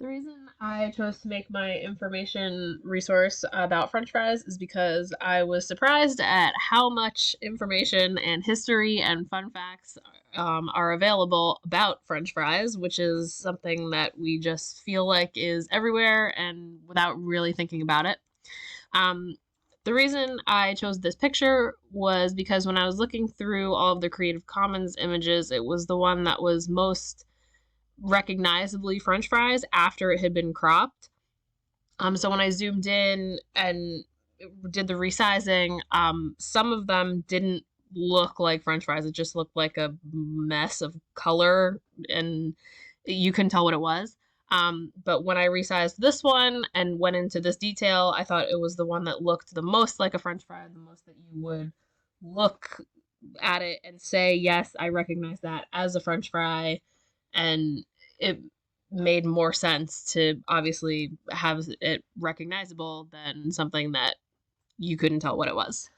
The reason I chose to make my information resource about French fries is because I was surprised at how much information and history and fun facts are available about French fries, which is something that we just feel like is everywhere and without really thinking about it. Um, the reason I chose this picture was because when I was looking through all of the Creative Commons images, it was the one that was most recognizably French fries after it had been cropped. So when I zoomed in and did the resizing, some of them didn't look like French fries. It just looked like a mess of color, and you couldn't tell what it was. But when I resized this one and went into this detail, I thought it was the one that looked the most like a French fry, the most that you would look at it and say, yes, I recognize that as a French fry. And it made more sense to obviously have it recognizable than something that you couldn't tell what it was.